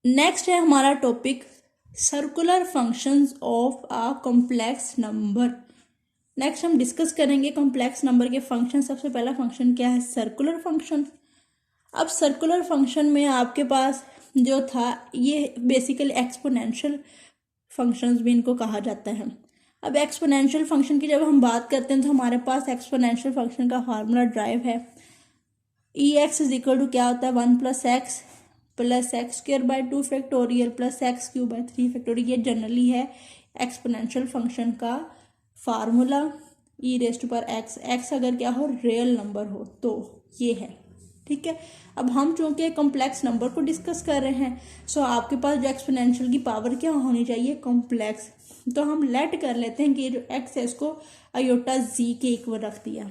Next है हमारा topic circular functions of a complex number. Next हम डिस्कस करेंगे कॉम्प्लेक्स नंबर के फंक्शन। सबसे पहला फंक्शन क्या है? Circular function. अब सर्कुलर फंक्शन में आपके पास जो था ये बेसिकली एक्सपोनेंशियल फंक्शंस भी इनको कहा जाता है। अब एक्सपोनेंशियल फंक्शन की जब हम बात करते हैं तो हमारे पास एक्सपोनेंशियल फंक्शन का फार्मूला ड्राइव है। ई एक्स इज इक्वल टू क्या होता है? 1 plus x square by 2 factorial plus x cube by 3 factorial. ये जनरली है एक्सपोनेंशियल फंक्शन का फार्मूला। ई रेस्ट पर एक्स, एक्स अगर क्या हो? रियल नंबर हो तो ये है। ठीक है। अब हम चूंकि कॉम्प्लेक्स नंबर को डिस्कस कर रहे हैं, सो आपके पास जो एक्सपोनेंशियल की पावर क्या होनी चाहिए? कॉम्प्लेक्स। तो हम लेट कर लेते हैं कि जो एक्स है इसको अयोटा जी के इक्वल रख दिया।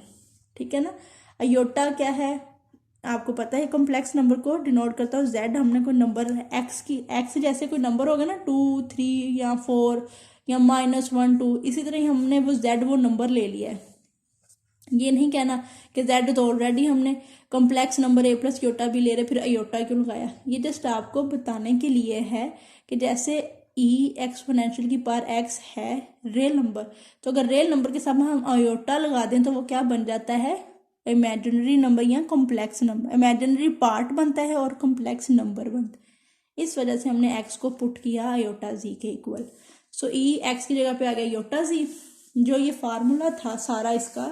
ठीक है ना। अयोटा क्या है? आपको पता है कॉम्प्लेक्स नंबर को डिनोट करता हूँ जेड। हमने कोई नंबर एक्स की, एक्स जैसे कोई नंबर होगा ना 2, 3 या 4 या -1, 2, इसी तरह ही हमने वो जेड वो नंबर ले लिया है। ये नहीं कहना कि जेड तो ऑलरेडी हमने complex number A plus Yotta भी ले रहे फिर अयोटा क्यों लगाया। ये जस्ट आपको बताने के लिए है कि जैसे ई एक्सपोनेंशियल की पावर एक्स है रियल नंबर, तो अगर रियल नंबर के साथ हम अयोटा लगा दें तो वो क्या बन जाता है? इमेजिनरी नंबर या कॉम्प्लेक्स नंबर। इमेजिनरी पार्ट बनता है और कॉम्प्लेक्स नंबर बनता है। इस वजह से हमने एक्स को पुट किया अयोटा जी के इक्वल। सो ई एक्स की जगह पे आ गया अयोटा जी। जो ये फार्मूला था सारा इसका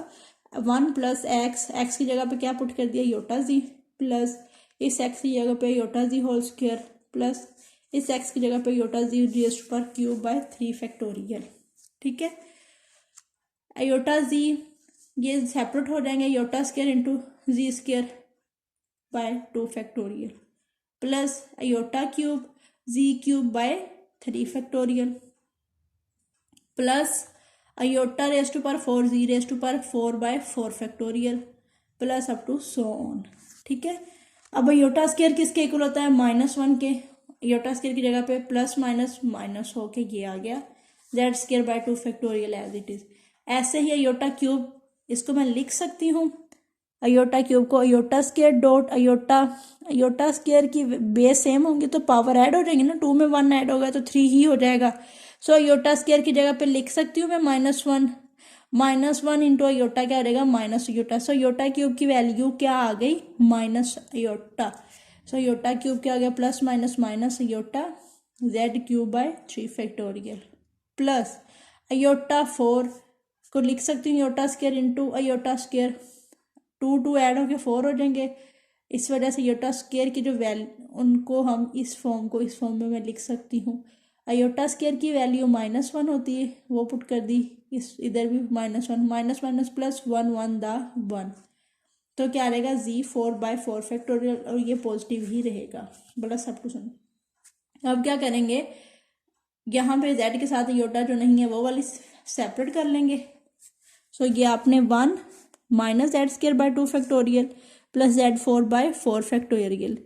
1 प्लस एक्स, एक्स की जगह पे क्या पुट कर दिया? योटा जी, प्लस इस एक्स की जगह पे iota z whole square plus इस एक्स की जगह पे iota z raised power cube by 3 factorial. ठीक है। अयोटा जी ये सेपरेट हो जाएंगे, iota square into z square by 2 factorial plus iota cube z cube by 3 factorial plus iota raise to power 4 z raise to power 4 by 4 factorial plus up to so on. ठीक है। अब aorta square किसके equal होता है? -1 के। Aorta square की जगह पे प्लस माइनस माइनस होके ये आ गया z square by 2 factorial as it is. ऐसे ही अयोटा क्यूब इसको मैं लिख सकती हूँ। अयोटा क्यूब को iota square dot iota, iota square की बेस सेम होंगे तो पावर ऐड हो जाएंगे ना, 2 में 1 ऐड होगा तो 3 ही हो जाएगा। सो अयोटा स्क्वायर की जगह पे लिख सकती हूँ मैं -1, -1 इंटू अयोटा क्या रहेगा? Minus iota. So iota cube की वैल्यू क्या आ गई? Minus iota. So iota cube क्या आ गया? Plus minus minus iota Z cube by 3 factorial plus iota 4 को लिख सकती हूँ iota square into iota square, 2 add होके 4 हो जाएंगे। इस वजह से अयोटा स्क्वायर की जो वैल्यू उनको हम इस फॉर्म में मैं लिख सकती हूँ। अयोटा स्क्वायर की वैल्यू -1 होती है, वो पुट कर दी। इस इधर भी -1, माइनस माइनस प्लस 1, 1 दा 1, तो क्या रहेगा? जी 4 बाय 4 फैक्टोरियल और ये पॉजिटिव ही रहेगा। बड़ा सब कुछ सुनो। अब क्या करेंगे? यहाँ पे जेड के साथ अयोटा जो नहीं है वो वाली सेपरेट कर लेंगे। सो ये आपने 1 minus z square by 2 factorial plus z 4 by 4 factorial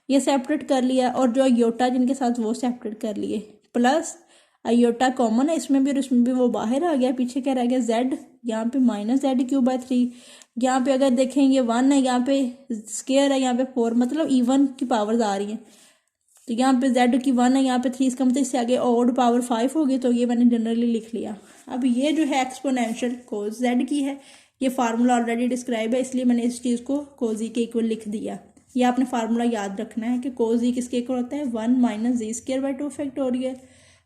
ये सेपरेट कर लिया, और जो अयोटा जिनके साथ वो सेपरेट कर लिए, प्लस अयोटा कॉमन है इसमें भी और इसमें भी, वो बाहर आ गया। पीछे क्या रह गया? जेड। यहाँ पे माइनस जेड क्यूब बाय 3। यहाँ पे अगर देखेंगे 1 है, यहाँ पे स्क्र है, यहाँ पे 4, मतलब इवन की पावर्स आ रही हैं। तो यहाँ पे जेड की 1 है, यहाँ पे 3, इसका मतलब इससे आगे ऑड पावर 5 होगी, तो ये मैंने जनरली लिख लिया। अब ये जो है एक्सपोनेंशियल कोस जेड की है, ये फार्मूला ऑलरेडी डिस्क्राइब है, इसलिए मैंने इस चीज़ को कोजी के इक्वल लिख दिया। ये आपने फार्मूला याद रखना है कि कोजी किसके इक्वल होता है? 1 minus z square by 2 factorial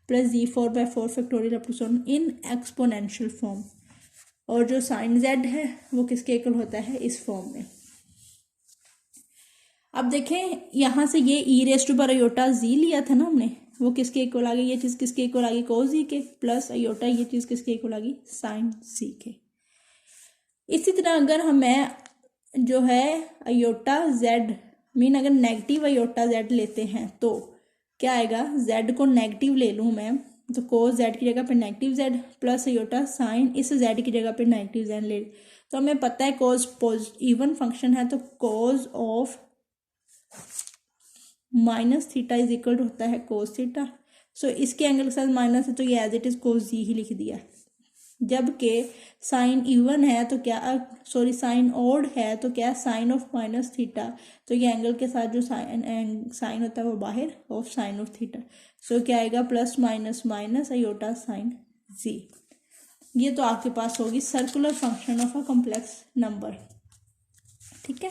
plus z 4 by 4 factorial up to so on in exponential form. और जो साइन जेड है वो किसके इक्वल होता है? इस फॉर्म में। अब देखें यहाँ से ये ई रेस टू पर अयोटा जी लिया था ना हमने, वो किसके इक्वल आ गई? ये चीज़ किसके इक्वल आ गई? कोस जी के, प्लस अयोटा ये चीज़ किसके इक्वल आ गई? साइन सी के। इसी तरह अगर हमें जो है अयोटा जेड मीन अगर नेगेटिव अयोटा जेड लेते हैं तो क्या आएगा? जेड को नेगेटिव ले लूँ मैं तो कोस जेड की जगह पे negative Z plus iota sign इस जेड की जगह पे नेगेटिव जेड ले, तो हमें पता है कोस इवन फंक्शन है तो cos of minus theta is equal to होता है कोस थीटा। सो इसके एंगल के साथ माइनस है तो ये एज इट इज कोस जी ही लिख दिया। जबकि साइन इवन है तो क्या, सॉरी साइन ऑड है तो क्या, साइन ऑफ माइनस थीटा, तो ये एंगल के साथ जो साइन होता है वो बाहर of sine of theta. So क्या आएगा, plus minus minus iota sine Z. ये तो आपके पास होगी circular function of a complex number, ठीक है,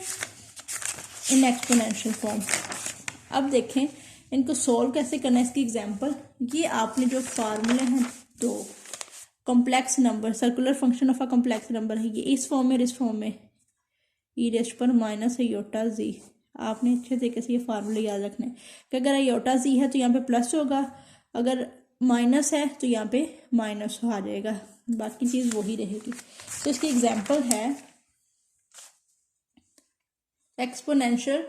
इन एक्सपोनेंशियल फॉर्म। अब देखें इनको सोल्व कैसे करना है, इसकी एग्जांपल। ये आपने जो फार्मूले हैं दो, complex number, circular function of a complex number है ये इस फॉर्म में और इस फॉर्म में, ई रेस्ट पर माइनस अयोटा जी। आपने अच्छे तरीके से ये फार्मूले याद रखने हैं कि अगर अयोटा जी है तो यहाँ पे प्लस होगा, अगर माइनस है तो यहाँ पे माइनस आ जाएगा, बाकी चीज़ वही रहेगी। तो इसकी एग्जांपल है exponential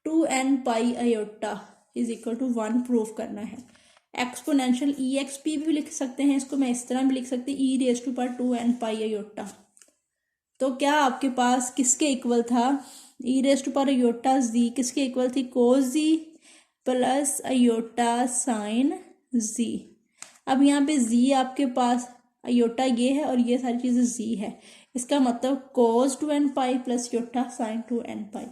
2n pi iota is equal to 1 prove करना है। एक्सपोनेंशियल ई एक्स पी भी लिख सकते हैं इसको, मैं इस तरह भी लिख सकती ई रेज टू पर 2n पाई अयोटा। तो क्या आपके पास किसके इक्वल था, ई रेज टू पर अयोटा जी किसके इक्वल थी, कोस जी प्लस अयोटा साइन जी। अब यहाँ पे जी आपके पास, अयोटा ये है और ये सारी चीज़ें जी है, इसका मतलब कोस 2n pi plus iota sign 2n पाई।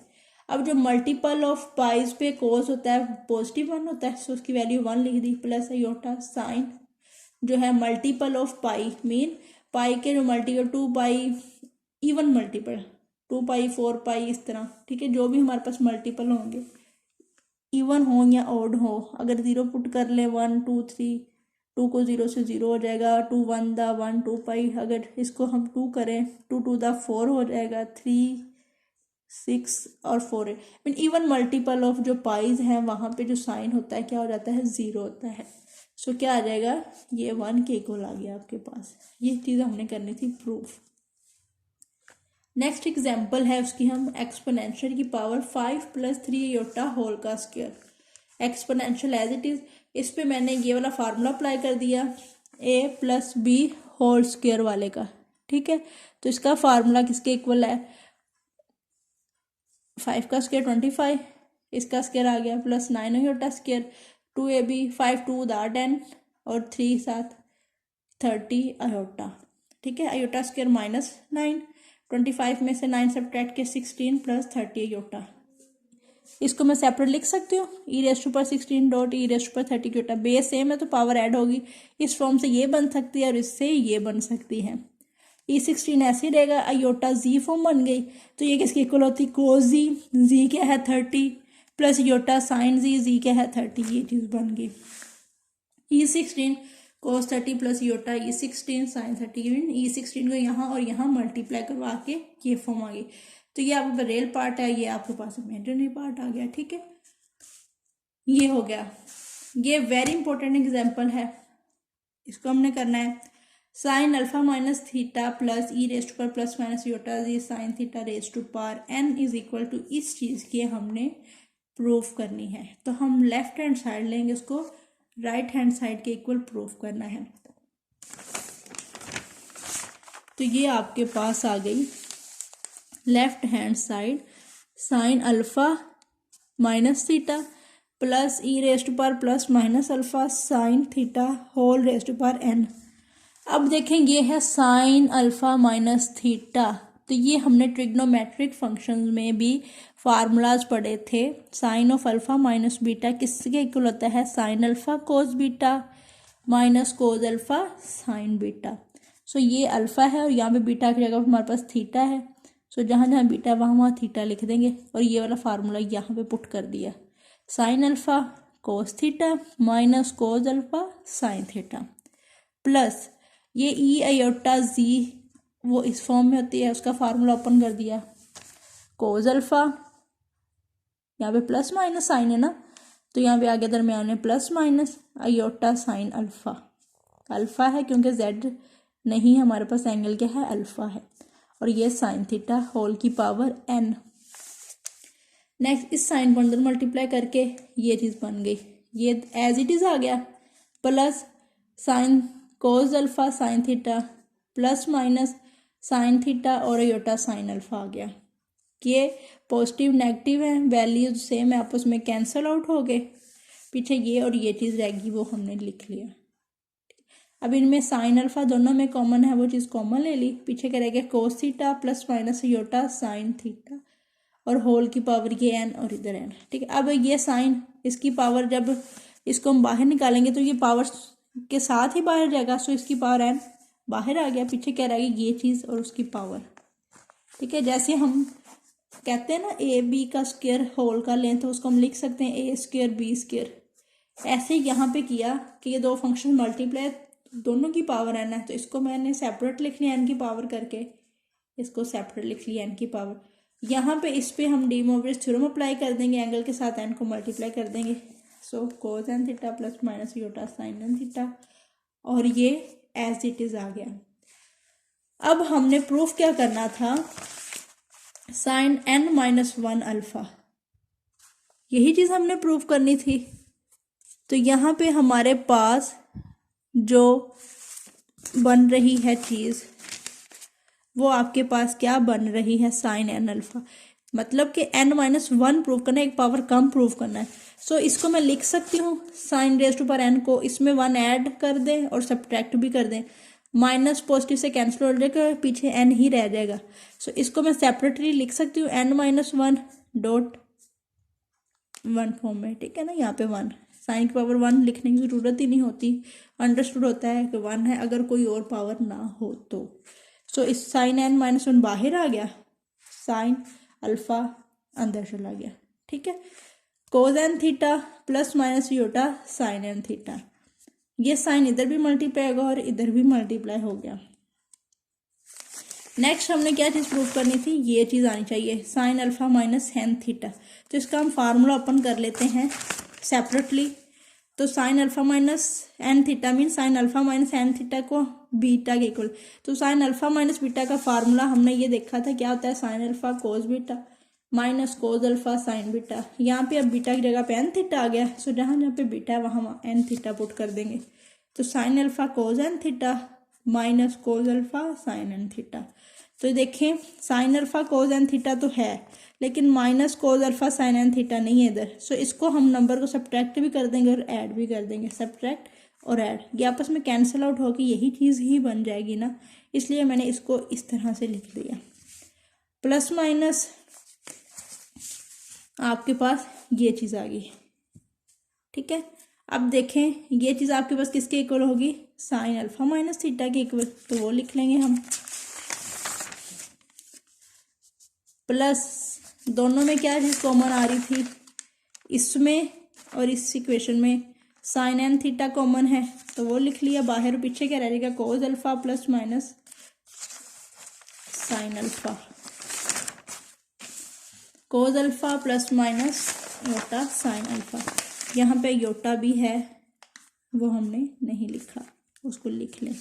अब जो मल्टीपल ऑफ पाइज पे कोस होता है पॉजिटिव 1 होता है, सो उसकी वैल्यू 1 लिख दी, प्लस अयोटा साइन जो है मल्टीपल ऑफ पाई, मीन पाई के जो मल्टीपल 2 पाई, इवन मल्टीपल 2 पाई 4 पाई इस तरह, ठीक है, जो भी हमारे पास मल्टीपल होंगे इवन हो या ऑड हो, अगर 0 पुट कर ले 1 2 3, 2 को 0 से 0 हो जाएगा, 2 1 द 1 2 पाई, अगर इसको हम 2 करें 2 2 द 4 हो जाएगा, 3 6 और 4 है। मीन इवन मल्टीपल ऑफ जो पाइज हैं वहाँ पे जो साइन होता है क्या हो जाता है, 0 होता है। सो क्या आ जाएगा, ये 1 के इक्वल आ गया आपके पास। ये चीज़ हमने करनी थी प्रूफ। नेक्स्ट एग्जाम्पल है उसकी, हम एक्सपोनेंशियल की पावर 5 प्लस 3 अयोटा होल का square, exponential as it is, इस पे मैंने ये वाला फार्मूला अप्लाई कर दिया a plus b whole square वाले का, ठीक है। तो इसका फार्मूला किसके इक्वल है, 5 का स्क्वायर 25, इसका स्क्वायर आ गया plus 9 aorta square, 2ab 5 2 the 10 और 3 साथ 30 अयोटा, ठीक है। अयोटा स्क्वायर माइनस 9, 25 में से 9 सब्ट्रैक्ट के 16 प्लस 30 अयोटा। इसको मैं सेपरेट लिख सकती हूँ, ई रेस्ट टू पर 16 डॉट ई रेस्ट पर 30 अयोटा, बेस सेम है तो पावर ऐड होगी, इस फॉर्म से ये बन सकती है और इससे ये बन सकती है। E16 ऐसे ही रहेगा, अयोटा जी फॉर्म बन गई, तो ये किसकी इक्वल होती, कोस जी क्या है 30 प्लस अयोटा साइन जी क्या है 30, ये चीज़ बन गई। E16 कोस 30 plus iota E16 sign 30, E16 को यहाँ और यहाँ मल्टीप्लाई करवा के ये फॉर्म आ गई। तो ये आपके पास रियल पार्ट है, ये आपके पास इमेजिनरी पार्ट आ गया, ठीक है। ये हो गया, ये वेरी इंपॉर्टेंट एग्जाम्पल है, इसको हमने करना है sine alpha minus theta plus E raised पर plus minus iota Z sine theta raised to power n is equal to, इस चीज़ की हमने प्रूफ करनी है। तो हम लेफ्ट हैंड साइड लेंगे, उसको राइट हैंड साइड के इक्वल प्रूफ करना है। तो ये आपके पास आ गई left hand side sine alpha minus theta plus E raised पर plus minus alpha sine theta whole raised पर n। अब देखें ये है साइन अल्फा माइनस थीटा, तो ये हमने ट्रिग्नोमेट्रिक फंक्शंस में भी फार्मूलाज पढ़े थे। Sine of alpha minus beta किसके इक्वल होता है, sine alpha cos beta minus cos alpha sine beta. So ये अल्फा है और यहाँ पे बीटा की जगह हमारे पास थीटा है, सो जहाँ जहाँ बीटा है वहाँ थीटा लिख देंगे और ये वाला फार्मूला यहाँ पे पुट कर दिया, sign alpha cos theta minus cos alpha sine theta plus ये ई अयोटा जी वो इस फॉर्म में होती है, उसका फार्मूला ओपन कर दिया, कोस अल्फा, यहाँ पे प्लस माइनस साइन है ना, तो यहाँ पे आगे दरम्यान में plus minus iota sine alpha, alpha है क्योंकि जेड नहीं है हमारे पास, एंगल क्या है अल्फा है, और ये साइन थीटा होल की पावर n। नेक्स्ट इस साइन को अंदर मल्टीप्लाई करके ये चीज़ बन गई, ये एज इट इज़ आ गया, plus sine cos alpha sine theta plus minus sign theta और अयोटा साइन अल्फा आ गया। ये पॉजिटिव नेगेटिव है, वैल्यूज सेम है, आपस में कैंसल आउट हो गए, पीछे ये और ये चीज़ रहेगी वो हमने लिख लिया। अब इनमें साइन अल्फा दोनों में कॉमन है, वो चीज़ कॉमन ले ली, पीछे क्या रह गया cos theta plus minus iota sine theta और होल की पावर ये एन और इधर एन। ठीक है, अब ये साइन इसकी पावर जब इसको हम बाहर निकालेंगे तो ये पावर के साथ ही बाहर जाएगा, सो इसकी पावर एन बाहर आ गया, पीछे क्या रहेगी ये चीज़ और उसकी पावर। ठीक है, जैसे हम कहते हैं ना ए बी का स्क्वायर होल का लें तो उसको हम लिख सकते हैं ए स्क्वायर बी स्क्वायर। ऐसे यहाँ पे किया कि ये दो फंक्शन मल्टीप्लाई दोनों की पावर एन है, तो इसको मैंने सेपरेट लिख लिया एन की पावर करके, इसको सेपरेट लिख लिया एन की पावर। यहाँ पे इस पे हम डी मोवरेज थ्योरम अप्लाई कर देंगे, एंगल के साथ एन को मल्टीप्लाई कर देंगे, so cos N theta plus minus iota sine N theta, और ये एज इट इज आ गया। अब हमने प्रूफ क्या करना था, sine n minus one alpha, यही चीज हमने प्रूफ करनी थी। तो यहाँ पे हमारे पास जो बन रही है चीज वो आपके पास क्या बन रही है, साइन एन अल्फा, मतलब कि एन माइनस वन प्रूव करना है, एक पावर कम प्रूव करना है। सो इसको मैं लिख सकती हूँ sine raise to power n को, इसमें वन ऐड कर दें और सब्ट्रैक्ट भी कर दें, माइनस पॉजिटिव से कैंसिल हो जाएगा, पीछे एन ही रह जाएगा। सो इसको मैं सेपरेटली लिख सकती हूँ n minus one dot one form में। ठीक है ना, यहाँ पे वन, साइन की पावर वन लिखने की जरूरत ही नहीं होती, अंडरस्टूड होता है कि वन है अगर कोई और पावर ना हो तो। सो इस साइन एन माइनस वन बाहर आ गया, साइन अल्फा अंदर चला गया। ठीक है, cos N theta plus minus iota sine N theta, ये साइन इधर भी मल्टीप्लाई होगा और इधर भी मल्टीप्लाई हो गया। नेक्स्ट हमने क्या चीज प्रूफ करनी थी, ये चीज आनी चाहिए sine alpha minus n theta. तो इसका हम फार्मूला ओपन कर लेते हैं सेपरेटली। तो sine alpha minus n theta mean sine alpha minus n theta को बीटा के इक्वल। तो साइन अल्फा माइनस बीटा का फार्मूला हमने ये देखा था क्या होता है, sine alpha cos beta minus cos alpha sine beta. यहाँ पे अब बीटा की जगह पे एन थीटा आ गया, सो जहाँ जहाँ पे बीटा है वहाँ एन थीटा पुट कर देंगे। तो sine alpha cos N theta minus cos alpha sine N theta. तो देखें sine alpha cos N theta तो है लेकिन minus cos alpha sine N theta नहीं है इधर। सो इसको हम नंबर को सब्ट्रैक्ट भी कर देंगे और ऐड भी कर देंगे, सब्ट्रैक्ट और ऐड, ये आपस में कैंसिल आउट होकर यही चीज़ ही बन जाएगी ना, इसलिए मैंने इसको इस तरह से लिख दिया। प्लस माइनस आपके पास ये चीज़ आ गई। ठीक है, अब देखें ये चीज़ आपके पास किसके इक्वल होगी, साइन अल्फा माइनस थीटा के इक्वल, तो वो लिख लेंगे हम। प्लस दोनों में क्या चीज़ कॉमन आ रही थी, इसमें और इस इक्वेशन में साइन एन थीटा कॉमन है तो वो लिख लिया बाहर, पीछे क्या रह जाएगा cos alpha plus minus sine alpha, cos alpha plus minus iota sine alpha. यहाँ पे योटा भी है वो हमने नहीं लिखा, उसको लिख लें।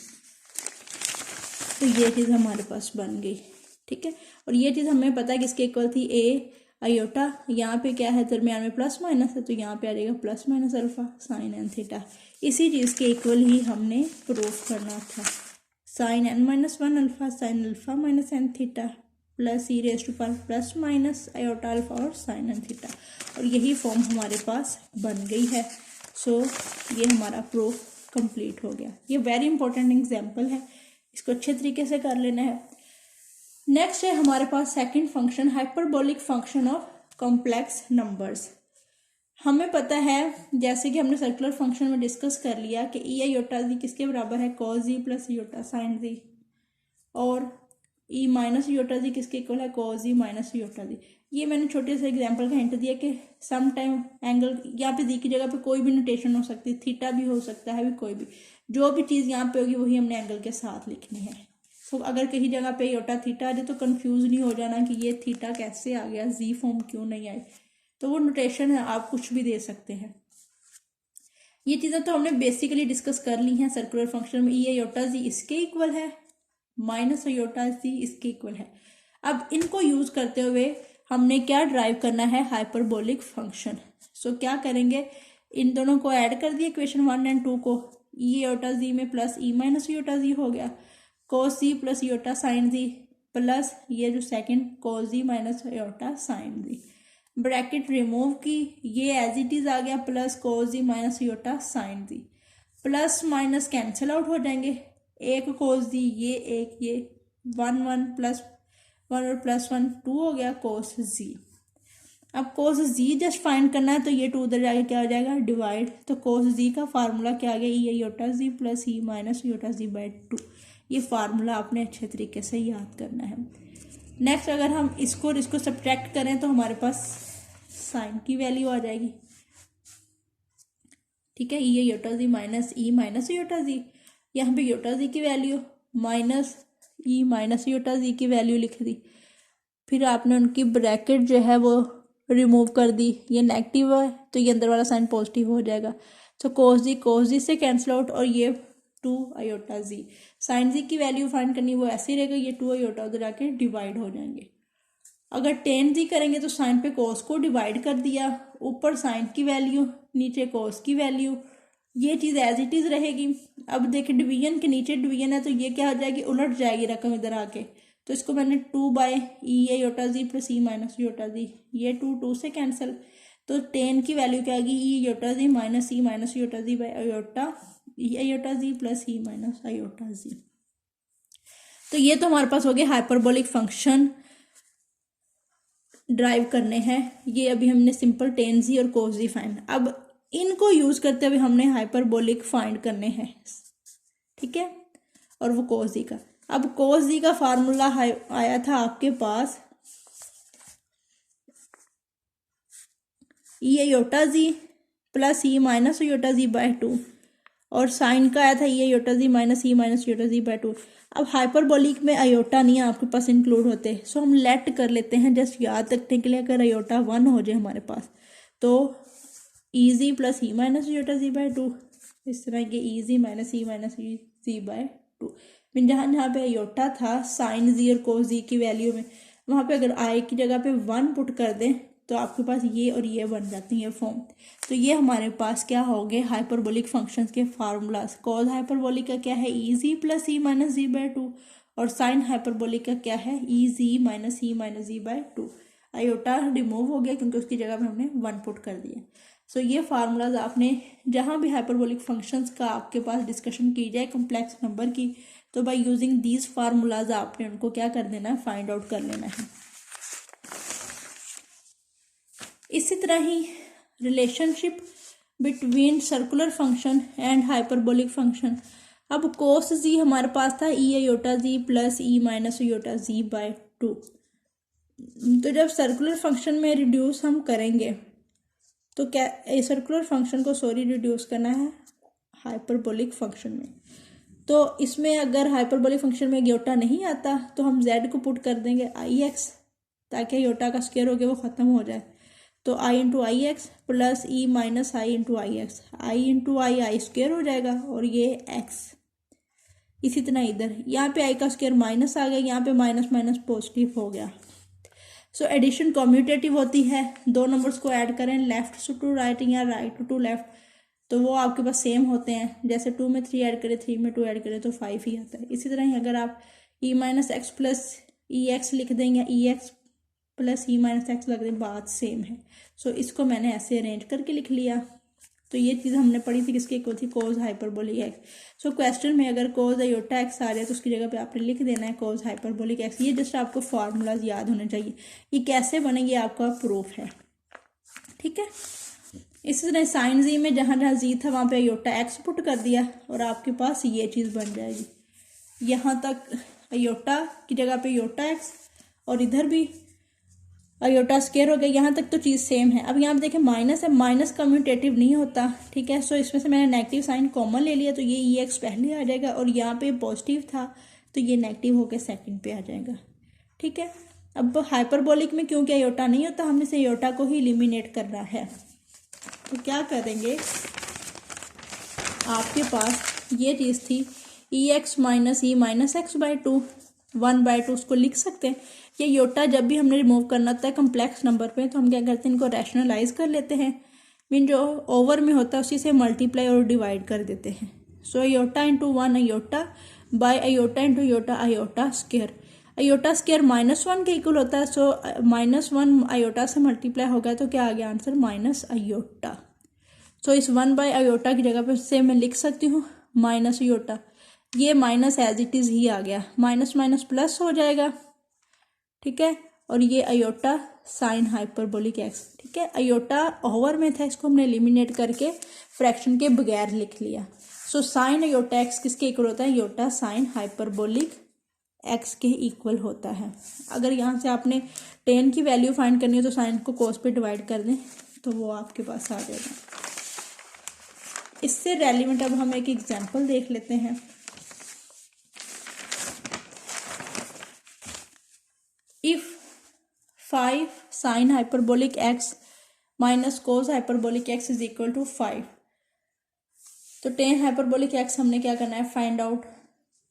तो ये चीज़ हमारे पास बन गई। ठीक है, और ये चीज़ हमें पता है किसके इक्वल थी, ए अयोटा, यहाँ पे क्या है दरमियान में प्लस माइनस है तो यहाँ पे आ जाएगा plus minus alpha sine N theta. इसी चीज़ के इक्वल ही हमने प्रूफ करना था, sine n minus one alpha sine alpha minus n theta plus e raise to power plus minus iota alpha और साइन एन थीटा, और यही फॉर्म हमारे पास बन गई है। सो ये हमारा प्रूफ कंप्लीट हो गया। ये वेरी इंपॉर्टेंट एग्जाम्पल है, इसको अच्छे तरीके से कर लेना है। नेक्स्ट है हमारे पास second function, hyperbolic function of complex numbers. हमें पता है जैसे कि हमने सर्कुलर फंक्शन में डिस्कस कर लिया कि ई योटा जी किसके बराबर है, कॉस जी प्लस योटा साइन जी, और ई माइनस योटा जी किसके इक्वल है, कॉस जी माइनस योटा जी। ये मैंने छोटे से एग्जांपल का हिंट दिया कि सम टाइम एंगल यहाँ पे जी की जगह पे कोई भी नोटेशन हो सकती है, थीटा भी हो सकता है, भी कोई भी जो भी चीज़ यहाँ पे होगी वही हमने एंगल के साथ लिखनी है। सो अगर कहीं जगह पे योटा थीटा आ जाए तो कंफ्यूज नहीं हो जाना कि ये थीटा कैसे आ गया, जी फॉर्म क्यों नहीं आई, तो वो नोटेशन है आप कुछ भी दे सकते हैं। ये चीज़ें तो हमने बेसिकली डिस्कस कर ली हैं सर्कुलर फंक्शन में। ये योटा जी इसके इक्वल है, माइनस योटा जी इसके इक्वल है। अब इनको यूज करते हुए हमने क्या ड्राइव करना है, हाइपरबोलिक फंक्शन। सो क्या करेंगे, इन दोनों को ऐड कर दिया इक्वेशन 1 और 2 को, ई योटा जी में प्लस ई माइनस योटा जी हो गया, कोस जी प्लस योटा साइन जी प्लस ये जो सेकंड कोस जी माइनस योटा साइन जी, ब्रैकेट रिमूव की, ये एज इट इज आ गया प्लस कोस जी माइनस योटा साइन जी, प्लस माइनस कैंसिल आउट हो जाएंगे, एक कोस दी ये 1 प्लस 1 और प्लस 1 2 हो गया कोस जी। अब कोस जी जस्ट फाइंड करना है, तो ये 2 उधर जाके क्या हो जाएगा डिवाइड, तो कोस जी का फार्मूला क्या आ गया ई iota Z plus E minus iota Z by 2। ये फार्मूला आपने अच्छे तरीके से याद करना है। नेक्स्ट अगर हम इसको सब्ट्रैक्ट करें तो हमारे पास साइन की वैल्यू आ जाएगी, ठीक है, ई आयोटा जी माइनस ई माइनस आयोटा जी, यहाँ पे आयोटा जी की value minus E minus iota जी की वैल्यू लिख दी, फिर आपने उनकी ब्रैकेट जो है वो रिमूव कर दी, ये नेगेटिव है तो ये अंदर वाला साइन पॉजिटिव हो जाएगा, तो कोस जी से कैंसिल आउट, और ये 2 आयोटा जी, साइन जी की वैल्यू फाइंड करनी वो ऐसे ही रहेगा, ये 2 आयोटा उधर आके डिवाइड हो जाएंगे। अगर टेन जी करेंगे तो साइन पे कोस को डिवाइड कर दिया, ऊपर साइन की वैल्यू नीचे कोस की वैल्यू, ये चीज़ एज इट इज़ रहेगी। अब देखिए डिवीजन के नीचे डिवीजन है तो ये क्या हो जाएगी उलट जाएगी रकम इधर आके, तो इसको मैंने 2 बाय ई iota Z plus E minus iota जी, ये 2 से कैंसिल, तो टेन की वैल्यू क्या आएगी ई आयोटा जी minus E minus iota Z bye iota ई iota Z plus E minus iota जी। तो ये तो हमारे पास हो गया हाइपरबोलिक फंक्शन ड्राइव करने हैं, ये अभी हमने सिंपल टेन जी और कोस जी फाइंड, अब इनको यूज करते हुए हमने हाइपरबोलिक फाइंड करने हैं, ठीक है, और वो कोस जी का। अब कोस जी का फार्मूला आया था आपके पास ई iota Z plus E minus iota Z by 2, और साइन का आया था E iota ji minus E minus iota Z by 2। अब हाइपरबोलिक में आयोटा नहीं आपके पास इंक्लूड होते, सो हम लेट कर लेते हैं जस्ट याद रखने के लिए, अगर आयोटा 1 हो जाए हमारे पास तो ई जी plus E minus iota Z by 2, इस तरह के ई जी minus E ji by 2, mean जहाँ जहाँ पे आयोटा था साइन जी और कोस जी की वैल्यू में, वहाँ पे अगर आई की जगह पे 1 पुट कर दें तो आपके पास ये और ये बन जाती है फॉर्म। तो ये हमारे पास क्या हो गए हाइपरबोलिक फंक्शंस के फार्मूलाज। कॉज हाइपरबोलिक का क्या है ई जी plus E minus ji by 2, और साइन हाइपरबोलिक का क्या है ई जी minus ji by 2। Iota remove हो गया क्योंकि उसकी जगह पे हमने 1 पुट कर दिया। सो ये फार्मूलाज आपने जहाँ भी हाइपरबोलिक फंक्शंस का आपके पास डिस्कशन की जाए कॉम्प्लेक्स नंबर की, तो बाय यूजिंग दीज फार्मूलाज आपने उनको क्या कर देना है फाइंड आउट कर लेना है। इसी तरह ही relationship between circular function and hyperbolic function. अब कोस जी हमारे पास था E iota Z plus E minus iota Z by 2, तो जब सर्कुलर फंक्शन में रिड्यूस हम करेंगे तो क्या सर्कुलर फंक्शन को रिड्यूस करना है हाइपरबोलिक फंक्शन में, तो इसमें अगर हाइपरबोलिक फंक्शन में आयोटा नहीं आता तो हम z को पुट कर देंगे आई एक्स, ताकि आयोटा का स्क्वायर हो गया वो ख़त्म हो जाए, तो i into I x plus E minus I into I x, I into I square हो जाएगा और ये x। इसी तरह इधर यहाँ पे i का स्क्वायर माइनस आ गया, यहाँ पे माइनस माइनस पॉजिटिव हो गया। सो एडिशन कम्यूटेटिव होती है, दो नंबर्स को ऐड करें लेफ्ट टू राइट या राइट टू लेफ्ट तो वो आपके पास सेम होते हैं, जैसे 2 में 3 ऐड करें 3 में 2 ऐड करें तो 5 ही आता है। इसी तरह ही अगर आप ई माइनस एक्स प्लस ई एक्स लिख दें या ई X plus E minus x लग दें, बात सेम है। सो इसको मैंने ऐसे अरेंज करके लिख लिया। तो ये चीज़ हमने पढ़ी थी किसकी इक्वल थी कोज हाइपरबोलिक एक्स। सो क्वेश्चन में अगर कोज आयोटा एक्स आ रहा है तो उसकी जगह पे आपने लिख देना है कोज हाइपरबोलिक एक्स। ये जस्ट आपको फार्मूलाज याद होने चाहिए, ये कैसे बनेंगे आपका प्रूफ है, ठीक है। इसी तरह साइन जी में जहाँ जहाँ जी था वहाँ पे आयोटा एक्स पुट कर दिया और आपके पास ये चीज़ बन जाएगी। यहाँ तक आयोटा की जगह पे आयोटा एक्स और इधर भी आयोटा स्क्वायर हो गया, यहाँ तक तो चीज़ सेम है। अब यहाँ पे देखें माइनस है, माइनस कम्यूटेटिव नहीं होता, ठीक है। सो इसमें से मैंने नेगेटिव साइन कॉमन ले लिया तो ये ई एक्स पहले आ जाएगा और यहाँ पे पॉजिटिव था तो ये नेगेटिव होकर सेकंड पे आ जाएगा, ठीक है। अब हाइपरबोलिक में क्योंकि आयोटा नहीं होता हमने से आयोटा को ही एलिमिनेट करना है, तो क्या करेंगे, आपके पास ये चीज़ थी E X minus E minus X by 2 1/2 उसको लिख सकते हैं। ये योटा जब भी हमने रिमूव करना होता है कम्प्लेक्स नंबर पे तो हम क्या करते हैं इनको रैशनलाइज कर लेते हैं, मीन जो ओवर में होता है उसी से मल्टीप्लाई और डिवाइड कर देते हैं। So iota into 1 iota by iota into iota iota square. Iota square -1 के इक्वल होता है। सो -1 आयोटा से मल्टीप्लाई हो गया तो क्या आ गया आंसर माइनस आयोटा। सो इस 1/i की जगह पे से मैं लिख सकती हूँ माइनस आयोटा, ये माइनस एज इट इज़ ही आ गया, माइनस माइनस प्लस हो जाएगा, ठीक है। और ये आयोटा साइन हाइपरबोलिक एक्स, ठीक है। आयोटा ओवर में था, इसको हमने एलिमिनेट करके फ्रैक्शन के बगैर लिख लिया। सो साइन आयोटा एक्स किसके इक्वल होता है, आयोटा साइन हाइपरबोलिक एक्स के इक्वल होता है। अगर यहाँ से आपने टेन की वैल्यू फाइंड करनी है तो साइन को कोस पे डिवाइड कर दें तो वो आपके पास आ जाएगा। इससे रेलिवेंट अब हम एक एग्जांपल देख लेते हैं। If 5 sine hyperbolic x minus cos hyperbolic x is equal to 5, तो टेन हाइपरबोलिक एक्स हमने क्या करना है, फाइंड आउट।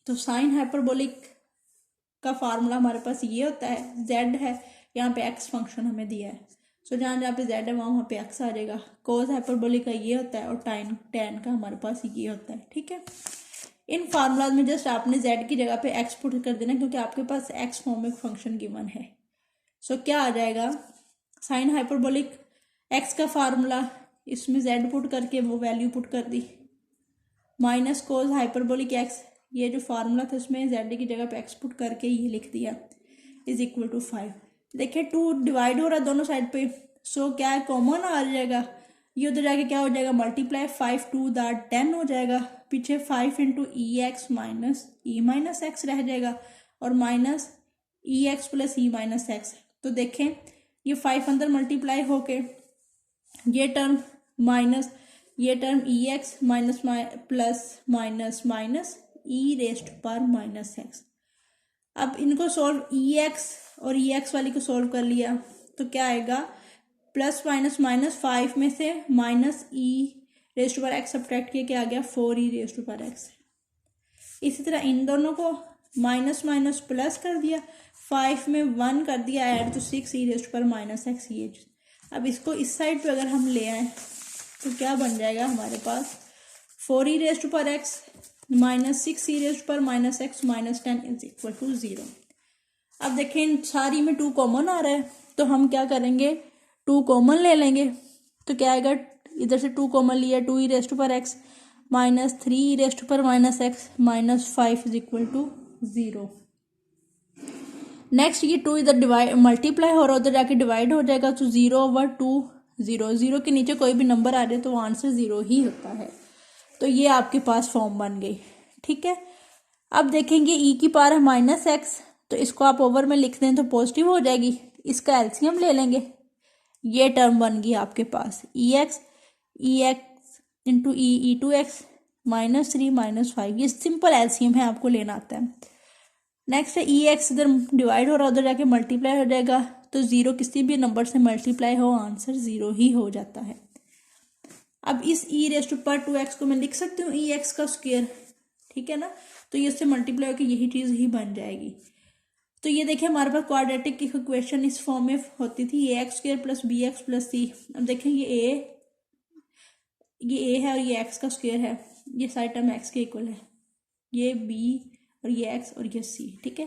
तो साइन हाइपरबोलिक का फार्मूला हमारे पास ये होता है, जेड है, यहाँ पे एक्स फंक्शन हमें दिया है, सो जहाँ जहाँ पे जेड है वहाँ पे एक्स आ जाएगा। कोस हाइपरबोलिक का ये होता है और टेन का हमारे पास ये होता है, ठीक है। इन फार्मूलाज में जस्ट आपने जेड की जगह पे एक्स पुट कर देना, क्योंकि आपके पास एक्स फॉर्म में फंक्शन गिवन है। सो क्या आ जाएगा, साइन हाइपरबोलिक एक्स का फार्मूला, इसमें जेड पुट करके वो वैल्यू पुट कर दी, माइनस कोस हाइपरबोलिक एक्स, ये जो फार्मूला था उसमें जेड की जगह पे एक्स पुट करके ये लिख दिया, इज इक्वल टू 5। देखिए 2 डिवाइड हो रहा है दोनों साइड पे, सो क्या है, कॉमन आ जाएगा, ये उधर जाके क्या हो जाएगा, मल्टीप्लाई 5 2 10 हो जाएगा, पीछे 5 into E X minus E minus X रह जाएगा, और minus E X plus E minus X. तो देखें ये 5 अंदर मल्टीप्लाई होके ये टर्म माइनस ये term E X minus plus minus minus E raised पर माइनस एक्स। अब इनको सॉल्व, ई एक्स और ई एक्स वाली को सॉल्व कर लिया तो क्या आएगा, प्लस माइनस माइनस 5 में से माइनस ई रेस्ट पर एक्स सब्ट्रैक्ट किया, क्या आ गया 4 ई रेस्ट पर एक्स। इसी तरह इन दोनों को माइनस माइनस प्लस कर दिया, 5 में 1 कर दिया ऐड, तो 6 ई रेस्ट पर माइनस एक्स ये। अब इसको इस साइड पे अगर हम ले आए तो क्या बन जाएगा हमारे पास, 4 ई रेस्ट पर एक्स माइनस 6 ई रेस्ट पर minus x minus 10 is equal to 0। अब देखें सारी में 2 कॉमन आ रहा है, तो हम क्या करेंगे, 2 कॉमन ले लेंगे, तो क्या आएगा, इधर से 2 कॉमन लिया, 2 ई रेस्ट पर एक्स माइनस 3 ई रेस्ट पर minus x minus 5 is equal to 0। Next ये 2 इधर डिवाइड मल्टीप्लाई हो रहा है, उधर जाके डिवाइड हो जाएगा, तो 0/2 0, 0 के नीचे कोई भी नंबर आ जाए तो आंसर 0 ही होता है। तो ये आपके पास फॉर्म बन गई, ठीक है। अब देखेंगे ई की पावर है माइनस एक्स, तो इसको आप ओवर में लिख दें तो पॉजिटिव हो जाएगी, इसका एलसीएम ले लेंगे, ये टर्म बन गई आपके पास E X into E two X minus 3 minus 5, ये सिंपल एलसीएम है, आपको लेना आता है। नेक्स्ट है ई एक्स, इधर डिवाइड हो रहा है, उधर जाके मल्टीप्लाई हो जाएगा, तो 0 किसी भी नंबर से मल्टीप्लाई हो आंसर 0 ही हो जाता है। अब इस ई रेस्ट पर 2x को मैं लिख सकती हूँ ई एक्स का स्क्वायर, ठीक है ना, तो ये इससे मल्टीप्लाई होकर यही चीज़ ही बन जाएगी। तो ये देखिए हमारे पास क्वाड्रेटिक इक्वेशन इस फॉर्म में होती थी, A X square plus B X plus C. अब देखें ये ए है और ये एक्स का स्क्वायर है, ये साइड टर्म एक्स के इक्वल है, ये बी और ये एक्स और ये सी, ठीक है।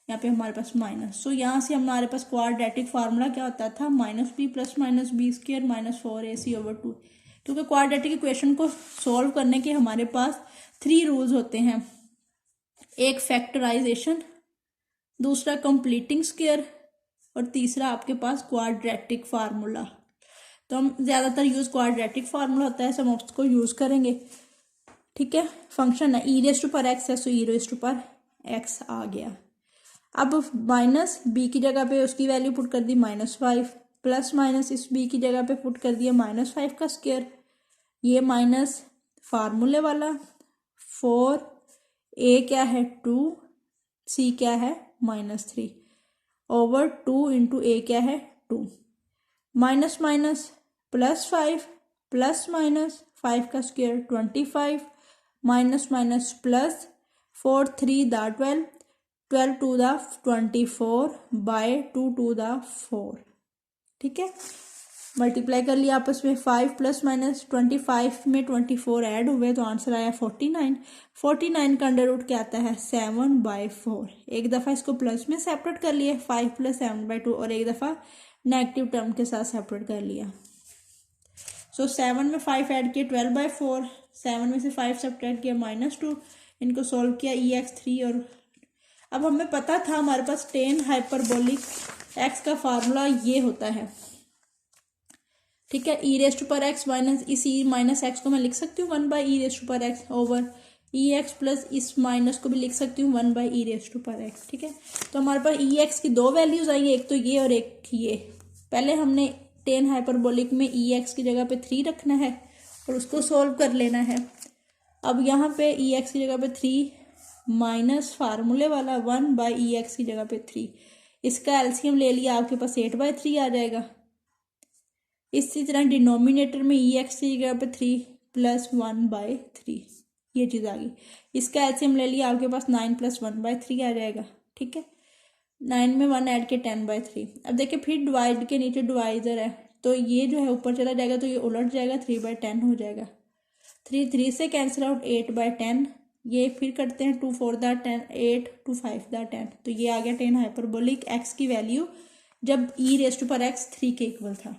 यहाँ पे हमारे पास माइनस, सो यहाँ से हमारे पास क्वाड्रेटिक फार्मूला क्या होता था, minus b plus minus b square minus 4ac/2। क्योंकि क्वाड्रेटिक इक्वेशन को सॉल्व करने के हमारे पास 3 रूल्स होते हैं, एक फैक्टराइजेशन, दूसरा कंप्लीटिंग स्क्वायर और तीसरा आपके पास क्वाड्रेटिक फार्मूला। तो हम ज़्यादातर यूज़ क्वाड्रेटिक फार्मूला होता है, हम उसको यूज़ करेंगे, ठीक है। फंक्शन है ई रेस्ट पर एक्स है, सो ई रेस्ट पर एक्स आ गया। अब माइनस बी की जगह पे उसकी वैल्यू पुट कर दी -5, प्लस माइनस इस बी की जगह पे पुट कर दिया -5 का स्क्वायर, ये माइनस फार्मूले वाला 4, ए क्या है 2, सी क्या है -3 ओवर 2 इंटू ए क्या है 2, माइनस माइनस +5 प्लस माइनस 5 का square 25 minus minus plus 4 3 12 12 2 24 by 2 2 4, ठीक है। मल्टीप्लाई कर लिया आपस में, 5 प्लस माइनस 25 में 24 ऐड हुए तो आंसर आया 49। 49 का अंडर रूट क्या आता है 7/4। एक दफ़ा इसको प्लस में सेपरेट कर लिया 5 प्लस 7/2 और एक दफ़ा नेगेटिव टर्म के साथ सेपरेट कर लिया। सो 7 में 5 ऐड किया 12/4, 7 में से 5 सब्ट्रैक्ट किया -2, इनको सॉल्व किया EX3 और अब हमें पता था हमारे पास टेन हाइपरबोलिक एक्स का फार्मूला ये होता है, ठीक है। e⁻x माइनस इस -x को मैं लिख सकती हूँ 1/e⁻x ओवर EX प्लस इस माइनस को भी लिख सकती हूँ 1/e⁻x, ठीक है। तो हमारे पास EX की दो वैल्यूज आएंगी, एक तो ये और एक ये। पहले हमने टेन हाइपरबोलिक में EX की जगह पे 3 रखना है और उसको सोल्व कर लेना है। अब यहाँ पे EX की जगह पे 3 माइनस फार्मूले वाला 1/EX की जगह पे 3, इसका एलसीएम ले लिया, आपके पास 8/3 आ जाएगा। इसी तरह डिनोमिनेटर में EX की जगह पे 3 प्लस 1/3, ये चीज़ आ गई। इसका एलसीएम ले लिया, आपके पास 9 प्लस 1/3 आ जाएगा, ठीक है। 9 में 1 ऐड के 10/3। अब देखिए फिर डिवाइड के नीचे डिवाइजर है, तो ये जो है ऊपर चला जाएगा तो ये उलट जाएगा, 3/10 हो जाएगा। 3 3 से कैंसिल आउट 8/10, ये फिर करते हैं 2 4 दा 10, 8 2 5 दा 10, तो ये आ गया टेन हाइपरबोलिक एक्स की वैल्यू जब e⁻x 3 के इक्वल था।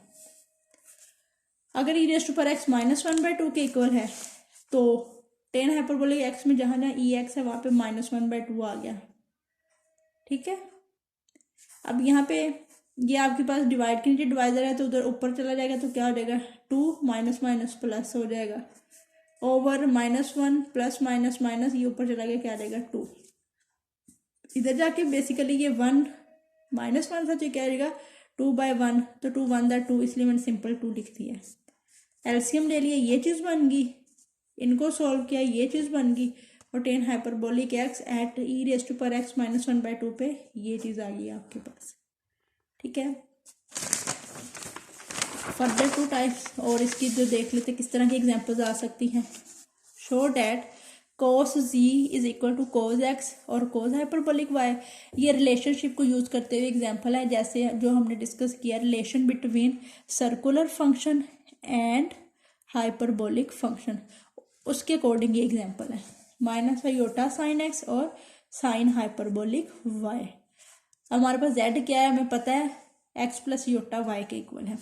अगर e⁻x -1/2 के इक्वल है तो टेन हाइपरबोलिक एक्स में जहाँ जहाँ EX है वहाँ पे -1/2 आ गया, ठीक है। अब यहाँ पे ये आपके पास डिवाइड के नीचे डिवाइजर है तो उधर ऊपर चला जाएगा तो क्या हो जाएगा 2 माइनस माइनस प्लस हो जाएगा ओवर -1 प्लस माइनस माइनस, ये ऊपर चला गया क्या आ जाएगा 2। इधर जाके बेसिकली ये 1 -1 था तो क्या आ जाएगा 2/1, तो 2 1 दा 2, इसलिए मैंने सिंपल 2 लिख दिया। एलसीएम ले लिया, ये चीज़ बन गई, इनको सॉल्व किया, ये चीज़ बन गई, और ten hyperbolic x eight e⁻x -1/2 पे ये चीज़ आ गई आपके पास, ठीक है। फर्दर 2 टाइप्स और इसकी जो देख लेते किस तरह की एग्जांपल्स आ सकती हैं। Show that cos z is equal to cos x और cos हाइपरबोलिक y, ये रिलेशनशिप को यूज़ करते हुए एग्जांपल है, जैसे जो हमने डिस्कस किया relation between circular function and hyperbolic function, उसके अकॉर्डिंग ये एग्जांपल है। -i sin x और साइन हाइपरबोलिक y। हमारे पास z क्या है हमें पता है, x प्लस योटा y के इक्वल है।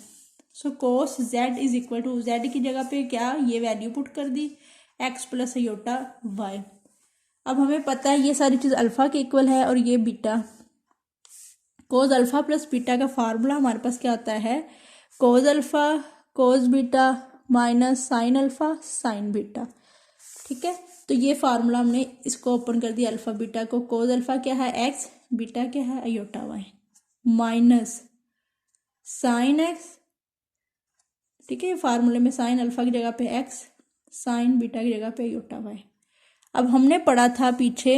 So cos z is equal to z की जगह पे क्या ये वैल्यू पुट कर दी x प्लस योटा y। अब हमें पता है ये सारी चीज़ अल्फा के इक्वल है और ये beta. cos alpha plus beta का फार्मूला हमारे पास क्या होता है, cos alpha cos beta minus sine alpha sine beta, ठीक है। तो ये फार्मूला हमने इसको ओपन कर दिया अल्फा बीटा को। cos अल्फा क्या है x, बीटा क्या है iota y, minus sine x, ठीक है। फार्मूले में साइन अल्फा की जगह पे x, साइन बीटा की जगह पे अयोटा y। अब हमने पढ़ा था पीछे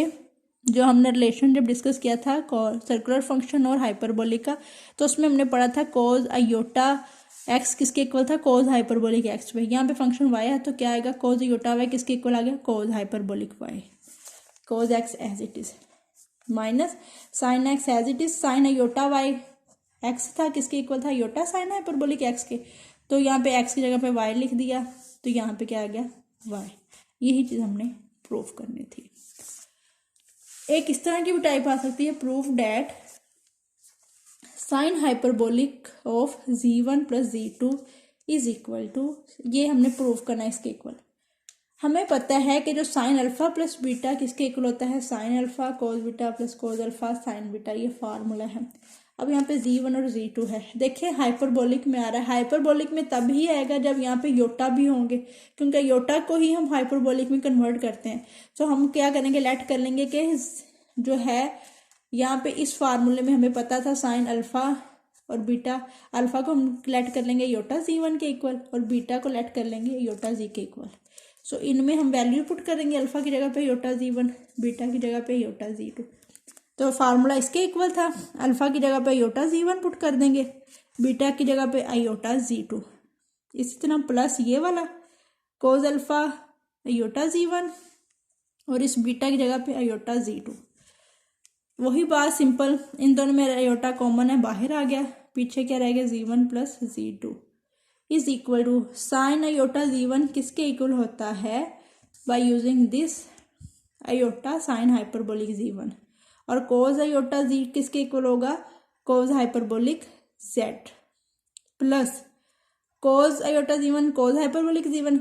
जो हमने रिलेशन जब डिस्कस किया था सर्कुलर फंक्शन और हाइपरबोलिक का, तो उसमें हमने पढ़ा था cos अयोटा x किसके इक्वल था, cos हाइपरबोलिक x पे। यहाँ पे फंक्शन y है तो क्या आएगा cos अयोटा y किसके इक्वल आ गया, cos hyperbolic y, cos x as it is minus sine x as it is, sine iota y x था किसके इक्वल था, अयोटा साइन हाइपरबोलिक x के, तो यहाँ पे x की जगह पे y लिख दिया, तो यहाँ पे क्या आ गया y। यही चीज़ हमने प्रूफ करनी थी। एक इस तरह की भी टाइप आ सकती है, proof that sine hyperbolic of z1 plus z2 is equal to, ये हमने प्रूफ करना है इसके इक्वल। हमें पता है कि जो साइन अल्फा प्लस बीटा किसके इक्वल होता है, sine alpha cos beta plus cos alpha sine beta, ये फार्मूला है। अब यहाँ पे z1 और z2 है, देखिए हाइपरबोलिक में आ रहा है, हाइपरबोलिक में तब ही आएगा जब यहाँ पे योटा भी होंगे, क्योंकि योटा को ही हम हाइपरबोलिक में कन्वर्ट करते हैं। तो हम क्या करेंगे, लेट कर लेंगे कि जो है यहाँ पे इस फार्मूले में हमें पता था साइन अल्फा और बीटा, अल्फा को हम लेट कर लेंगे योटा z1 के इक्वल और बीटा को लेट कर लेंगे योटा z के इक्वल। सो इनमें हम वैल्यू पुट करेंगे, अल्फा की जगह पे योटा z1, बीटा की जगह पे योटा z2, तो फार्मूला इसके इक्वल था। अल्फा की जगह पे योटा z1 पुट कर देंगे, बीटा की जगह पे अयोटा z2, इसी तरह प्लस ये वाला कोस अल्फा अयोटा z1 और इस बीटा की जगह पे अयोटा z2। वही बात सिंपल, इन दोनों में अयोटा कॉमन है, बाहर आ गया, पीछे क्या रहेगा z1 plus z2 is equal to sine iota z1 किसके इक्वल होता है, by using this iota sine hyperbolic z1, और कोस अयोटा z किसके इक्वल होगा, cos hyperbolic z plus cos iota is even, cos hyperbolic is even.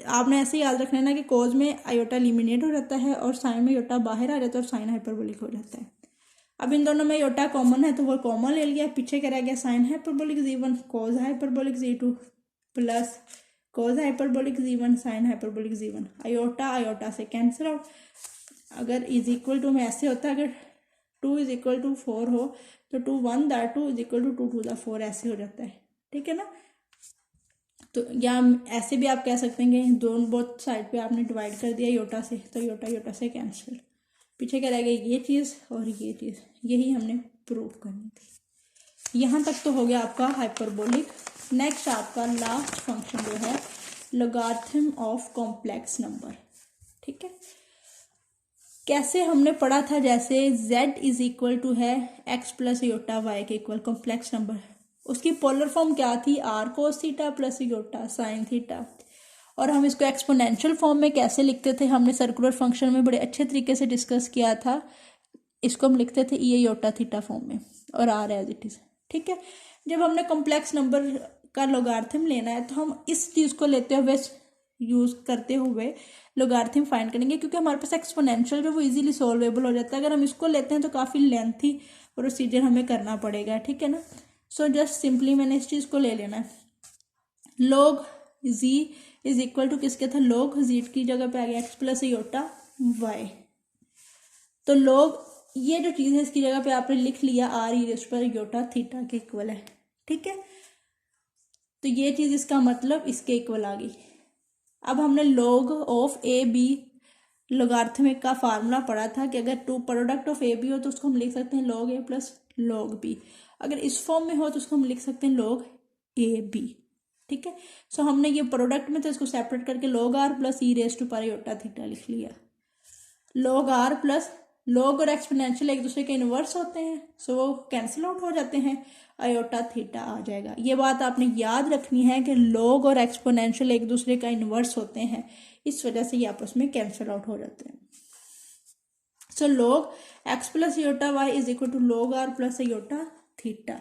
आपने ऐसे याद रखना है ना कि कोज में आयोटा एलिमिनेट हो जाता है और साइन में आयोटा बाहर आ जाता है और साइन हाइपरबोलिक हो जाता है। अब इन दोनों में आयोटा कॉमन है तो वो कॉमन ले लिया, पीछे क्या रह गया, sine hyperbolic is even cos hyperbolic is two plus cause hyperbolic is even sine hyperbolic is even. Iota iota से कैंसिल आउट। अगर इज इक्वल टू में ऐसे होता है, अगर 2 इज इक्वल टू 4 हो तो 2 1 that 2 is equal to 2 to the 4 ऐसे हो जाता है, ठीक है ना। तो या ऐसे भी आप कह सकते हैं कि दोनों बोथ साइड पे आपने डिवाइड कर दिया योटा से, तो योटा योटा से कैंसिल, पीछे क्या रह गया, ये चीज़ और ये चीज़, यही हमने प्रूव करनी थी। यहाँ तक तो हो गया आपका हाइपरबोलिक। नेक्स्ट आपका लास्ट फंक्शन जो है लोगारिथम ऑफ कॉम्प्लेक्स नंबर, ठीक है। कैसे हमने पढ़ा था, जैसे z इज इक्वल टू है x प्लस योटा y के इक्वल कॉम्प्लेक्स नंबर, उसकी पोलर फॉर्म क्या थी, r कोस theta plus Yotta sine theta. और हम इसको एक्सपोनेंशियल फॉर्म में कैसे लिखते थे, हमने सर्कुलर फंक्शन में बड़े अच्छे तरीके से डिस्कस किया था। इसको हम लिखते थे ये योटा थीटा फॉर्म में और r एज इट इज, ठीक है। जब हमने कॉम्प्लेक्स नंबर का लोगारिथम लेना है तो हम इस चीज़ को लेते हुए यूज़ करते हुए लोगारिथम फाइंड करेंगे, क्योंकि हमारे पास एक्सपोनेंशियल जो वो इजीली सॉल्वेबल हो जाता है। अगर हम इसको लेते हैं तो काफ़ी लेंथी प्रोसीजर हमें करना पड़ेगा, ठीक है ना। सो जस्ट सिंपली मैंने इस चीज़ को ले लेना है। log z is equal to किसके था, log z की जगह पे आ गया x प्लस योटा y। तो log ये जो चीज़ है इसकी जगह पे आपने लिख लिया r ई रेज़ पर योटा थीटा के इक्वल है, ठीक है। तो ये चीज़ इसका मतलब इसके इक्वल आ गई। अब हमने log of a b logarithmic का फार्मूला पढ़ा था कि अगर two product of a b हो तो उसको हम लिख सकते हैं log a plus log b। अगर इस फॉर्म में हो तो उसको हम लिख सकते हैं log a b, ठीक है। सो हमने ये प्रोडक्ट में तो इसको सेपरेट करके log r plus e raise to power iota theta लिख लिया। log r प्लस log और एक्सपोनेंशियल एक दूसरे के इनवर्स होते हैं, सो वो कैंसिल आउट हो जाते हैं, आयोटा थीटा आ जाएगा। ये बात आपने याद रखनी है कि log और एक्सपोनेंशियल एक दूसरे का इनवर्स होते हैं, इस वजह से ये आपस में कैंसिल आउट हो जाते हैं। So log x plus iota y is equal to log r plus iota theta.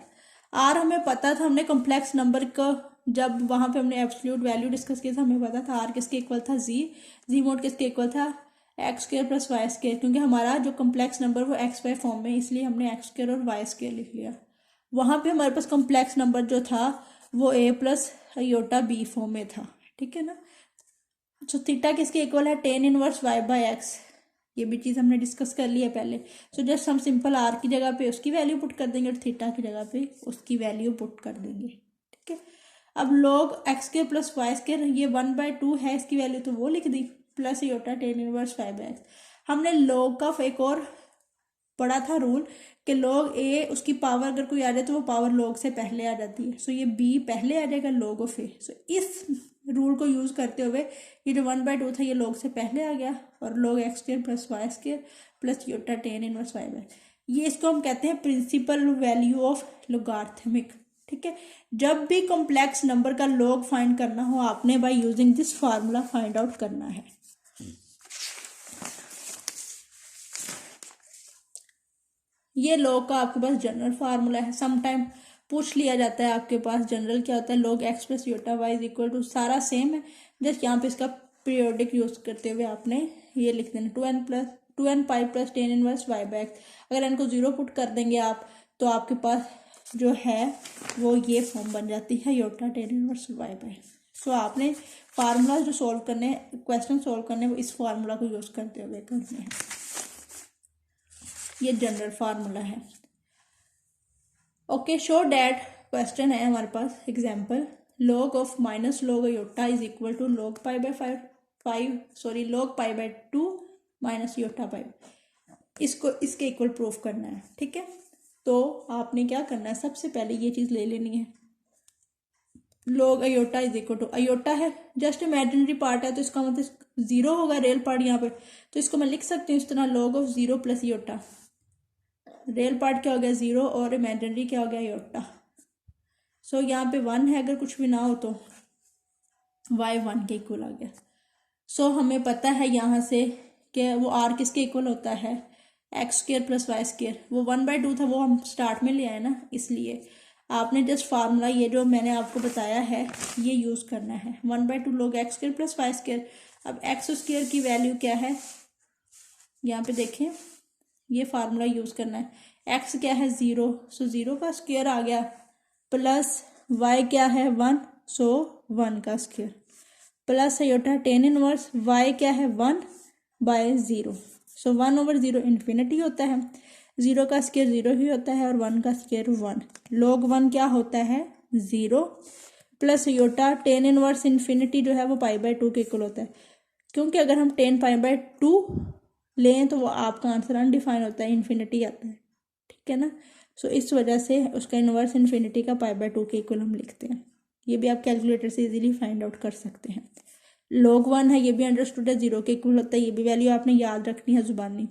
r हमें पता था, हमने कॉम्प्लेक्स नंबर का जब वहां पे हमने एब्सोल्यूट वैल्यू डिस्कस किया था, हमें पता था r किसके इक्वल था, जी मोड किसके इक्वल था, x square plus y square, क्योंकि हमारा जो कॉम्प्लेक्स नंबर वो एक्स वाई फॉर्म में, इसलिए हमने एक्स स्क्र और वाई स्क्र लिख लिया। वहाँ पे हमारे पास कॉम्प्लेक्स नंबर जो था वो a plus iota b form में था, ठीक है ना। सो थीटा किसके इक्वल है, tan inverse y by x, ये भी चीज़ हमने डिस्कस कर ली है पहले। सो जस्ट हम सिंपल आर की जगह पे उसकी वैल्यू पुट कर देंगे और थीटा की जगह पे उसकी वैल्यू पुट कर देंगे, ठीक है। अब log x square plus y square, ये 1/2 है, इसकी वैल्यू तो वो लिख दी, plus iota tan inverse 5x। हमने log का एक और पढ़ा था रूल कि log a उसकी पावर अगर कोई आ जाए तो वो पावर log से पहले आ जाती है, सो ये b पहले आ जाएगा log ऑफ a। सो इस रूल को यूज करते हुए ये जो 1/2 था ये log से पहले आ गया, और log x square plus y square plus iota tan inverse 5x, ये इसको हम कहते हैं प्रिंसिपल वैल्यू ऑफ लोगारिथमिक, ठीक है। जब भी कॉम्प्लेक्स नंबर का log फाइंड करना हो आपने bye using this formula find out करना है। ये log का आपके पास जनरल फार्मूला है, समटाइम पूछ लिया जाता है आपके पास जनरल क्या होता है, log x plus iota y is equal to, सारा सेम है, जस्ट यहाँ पे इसका पीरियोडिक यूज करते हुए आपने ये लिख देना 2n pi plus tan inverse y by x. अगर इनको जीरो पुट कर देंगे आप तो आपके पास जो है वो ये फॉर्म बन जाती है iota tan inverse y by. So आपने फार्मूला जो सॉल्व करने, क्वेश्चन सॉल्व करने, वो इस फार्मूला को यूज करते हुए करने हैं। ये जनरल फार्मूला है। ओके, शो डैट क्वेश्चन है हमारे पास example, log of minus log iota is equal to log pi by log pi by 2 minus iota pi, इसको इसके इक्वल प्रूफ करना है, ठीक है। तो आपने क्या करना है, सबसे पहले ये चीज ले लेनी है, log iota is equal to, iota है जस्ट इमेजिनरी पार्ट है तो इसका मतलब जीरो होगा, रियल पार्ट यहाँ पे, तो इसको मैं लिख सकती हूँ इस तरह, log of zero plus Yotta, real part क्या हो गया जीरो और इमेजिनरी क्या हो गया योटा। सो यहाँ पे 1 है, अगर कुछ भी ना हो तो y 1 के इक्वल आ गया। सो हमें पता है यहाँ से कि वो r किसके इक्वल होता है, x square plus y square, वो 1/2 था वो हम स्टार्ट में ले आए ना, इसलिए आपने जस्ट फार्मूला ये जो मैंने आपको बताया है ये यूज़ करना है, 1/2 log x square plus y square. अब एक्स स्क्र की वैल्यू क्या है, यहाँ पे देखें, ये फार्मूला यूज़ करना है। एक्स क्या है 0, सो 0 का स्क्वायर आ गया, प्लस वाई क्या है 1, सो 1 का square, plus iota tan inverse y क्या है 1/0, सो 1/0 इन्फिनिटी होता है, 0 का स्क्वायर 0 ही होता है और 1 का स्क्वायर 1, log 1 क्या होता है 0, plus iota tan inverse infinity जो है वो π/2 के इक्वल होता है, क्योंकि अगर हम 10 π/2 लें तो वो आपका आंसर अनडिफाइन होता है, इन्फिनिटी आता है, ठीक है ना। सो इस वजह से उसका इनवर्स इन्फिनिटी का π/2 के इक्वल हम लिखते हैं। ये भी आप कैलकुलेटर से इजीली फाइंड आउट कर सकते हैं। log 1 है, ये भी अंडरस्टूड है, 0 के इक्वल होता है, ये भी वैल्यू आपने याद रखनी है जुबानी,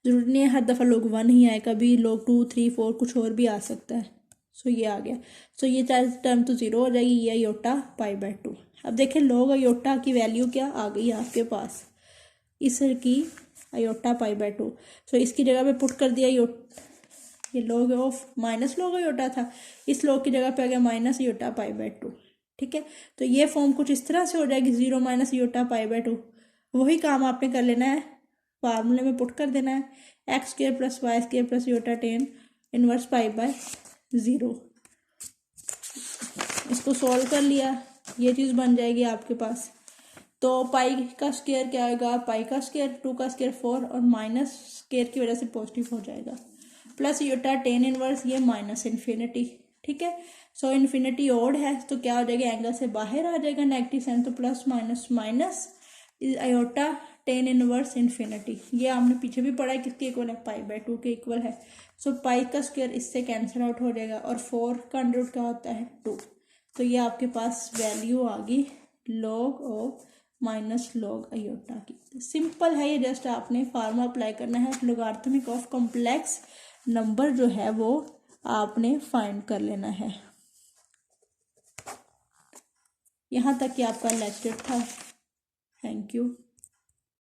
जरूरी नहीं है हर दफ़ा log 1 ही आए, कभी log 2 3 4 कुछ और भी आ सकता है। सो ये आ गया, सो ये चार टर्म तो 0 हो जाएगी, ये आयोटा π/2। अब देखें log आयोटा की वैल्यू क्या आ गई आपके पास, इस की आयोटा π/2, सो इसकी जगह पे पुट कर दिया ये log of minus log iota था, इस log की जगह पे आ गया माइनस आयोटा π/2, ठीक है। तो ये फॉर्म कुछ इस तरह से हो जाएगी, 0 माइनस आयोटा π/2, वही काम आपने कर लेना है, फार्मूले में पुट कर देना है, x square plus y square plus iota tan inverse π/0, इसको सॉल्व कर लिया, ये चीज़ बन जाएगी आपके पास। तो पाई का स्क्वायर क्या आएगा, पाई का स्क्वायर 2 का स्क्वायर 4 और माइनस स्क्वायर की वजह से पॉजिटिव हो जाएगा, प्लस आयोटा टेन इनवर्स ये माइनस इन्फिनिटी, ठीक है। सो इन्फिनिटी ओड है तो क्या हो जाएगा, एंगल से बाहर आ जाएगा नेगेटिव साइन, तो plus minus minus iota tan inverse infinity, ये आपने पीछे भी पढ़ा है किसके इक्वल है, π/2 के इक्वल है। सो पाई का स्क्वायर इससे कैंसिल आउट हो जाएगा और 4 का अंडर रूट क्या होता है 2, तो ये आपके पास वैल्यू आ गई log of minus log iota की। सिंपल है ये, जस्ट आपने फार्मूला अप्लाई करना है, लोगारिथमिक ऑफ कॉम्प्लेक्स नंबर जो है वो आपने फाइंड कर लेना है। यहाँ तक कि आपका लेक्चर था। Thank you.